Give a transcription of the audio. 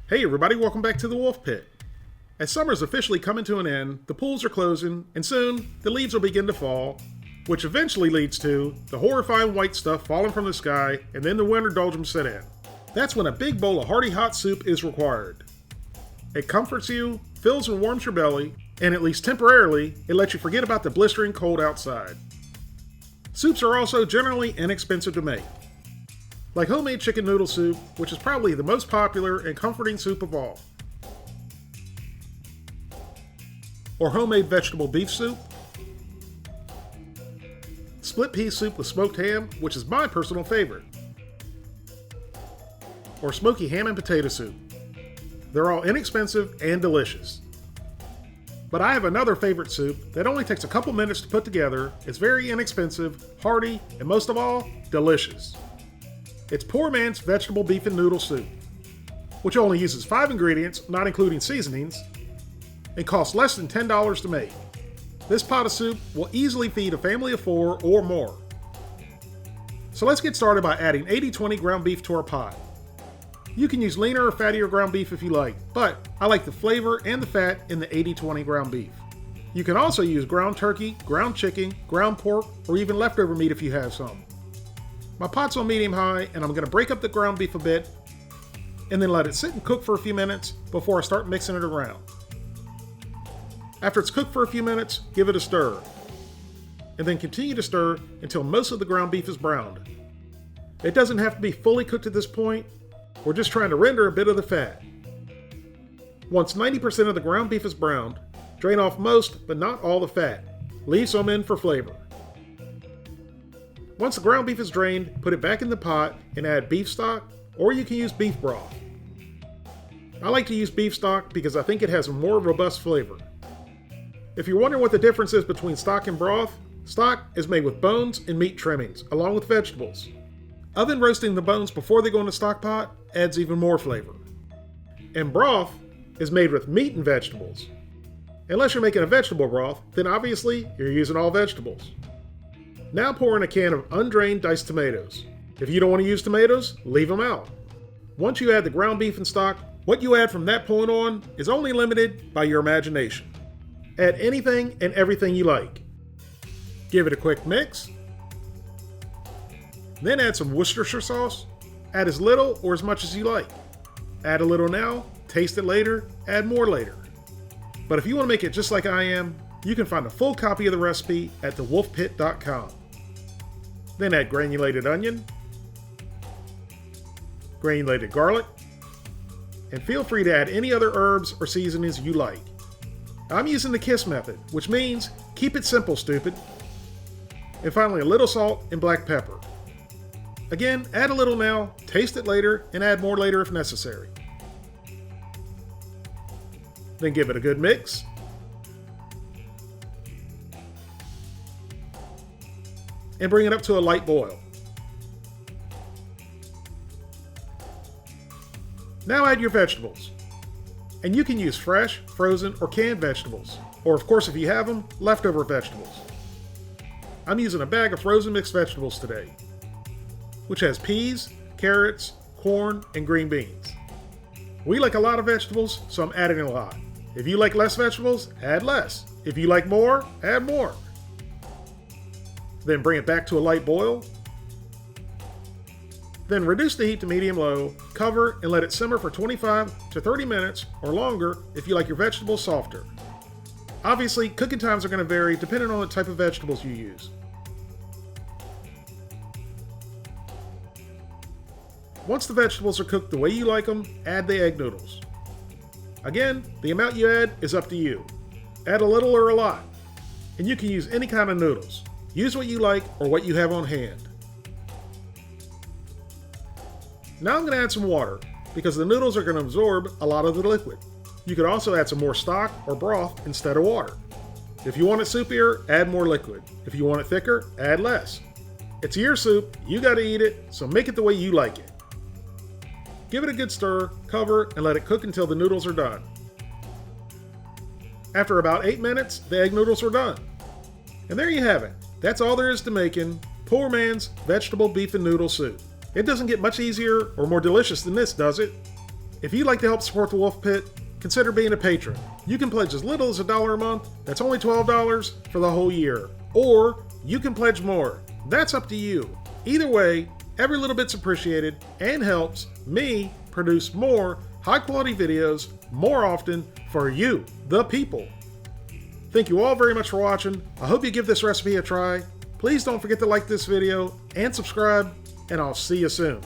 Hey everybody, welcome back to the Wolfe Pit. As summer's officially coming to an end, the pools are closing, and soon the leaves will begin to fall, which eventually leads to the horrifying white stuff falling from the sky, and then the winter doldrums set in. That's when a big bowl of hearty hot soup is required. It comforts you, fills and warms your belly, and at least temporarily, it lets you forget about the blistering cold outside. Soups are also generally inexpensive to make, like homemade chicken noodle soup, which is probably the most popular and comforting soup of all. Or homemade vegetable beef soup. Split pea soup with smoked ham, which is my personal favorite. Or smoky ham and potato soup. They're all inexpensive and delicious. But I have another favorite soup that only takes a couple minutes to put together, is very inexpensive, hearty, and most of all, delicious. It's poor man's vegetable beef and noodle soup, which only uses 5 ingredients, not including seasonings, and costs less than $10 to make. This pot of soup will easily feed a family of 4 or more. So let's get started by adding 80-20 ground beef to our pot. You can use leaner or fattier ground beef if you like, but I like the flavor and the fat in the 80-20 ground beef. You can also use ground turkey, ground chicken, ground pork, or even leftover meat if you have some. My pot's on medium-high, and I'm going to break up the ground beef a bit, and then let it sit and cook for a few minutes before I start mixing it around. After it's cooked for a few minutes, give it a stir, and then continue to stir until most of the ground beef is browned. It doesn't have to be fully cooked at this point, we're just trying to render a bit of the fat. Once 90% of the ground beef is browned, drain off most but not all the fat. Leave some in for flavor. Once the ground beef is drained, put it back in the pot and add beef stock, or you can use beef broth. I like to use beef stock because I think it has a more robust flavor. If you're wondering what the difference is between stock and broth, stock is made with bones and meat trimmings, along with vegetables. Oven roasting the bones before they go in the stock pot adds even more flavor. And broth is made with meat and vegetables. Unless you're making a vegetable broth, then obviously you're using all vegetables. Now pour in a can of undrained diced tomatoes. If you don't want to use tomatoes, leave them out. Once you add the ground beef and stock, what you add from that point on is only limited by your imagination. Add anything and everything you like. Give it a quick mix. Then add some Worcestershire sauce. Add as little or as much as you like. Add a little now, taste it later, add more later. But if you want to make it just like I am, you can find a full copy of the recipe at thewolfepit.com. Then add granulated onion, granulated garlic, and feel free to add any other herbs or seasonings you like. I'm using the KISS method, which means keep it simple, stupid. And finally, a little salt and black pepper. Again, add a little now, taste it later, and add more later if necessary. Then give it a good mix. And bring it up to a light boil. Now add your vegetables. And you can use fresh, frozen, or canned vegetables. Or of course, if you have them, leftover vegetables. I'm using a bag of frozen mixed vegetables today, which has peas, carrots, corn, and green beans. We like a lot of vegetables, so I'm adding a lot. If you like less vegetables, add less. If you like more, add more. Then bring it back to a light boil. Then reduce the heat to medium-low, cover, and let it simmer for 25 to 30 minutes or longer if you like your vegetables softer. Obviously, cooking times are going to vary depending on the type of vegetables you use. Once the vegetables are cooked the way you like them, add the egg noodles. Again, the amount you add is up to you. Add a little or a lot, and you can use any kind of noodles. Use what you like or what you have on hand. Now I'm going to add some water because the noodles are going to absorb a lot of the liquid. You could also add some more stock or broth instead of water. If you want it soupier, add more liquid. If you want it thicker, add less. It's your soup, you got to eat it, so make it the way you like it. Give it a good stir, cover, and let it cook until the noodles are done. After about 8 minutes, the egg noodles are done. And there you have it. That's all there is to making poor man's vegetable beef and noodle soup. It doesn't get much easier or more delicious than this, does it? If you'd like to help support the Wolfe Pit, consider being a patron. You can pledge as little as $1 a month, that's only $12 for the whole year. Or you can pledge more, that's up to you. Either way, every little bit's appreciated and helps me produce more high-quality videos more often for you, the people. Thank you all very much for watching. I hope you give this recipe a try. Please don't forget to like this video and subscribe, and I'll see you soon.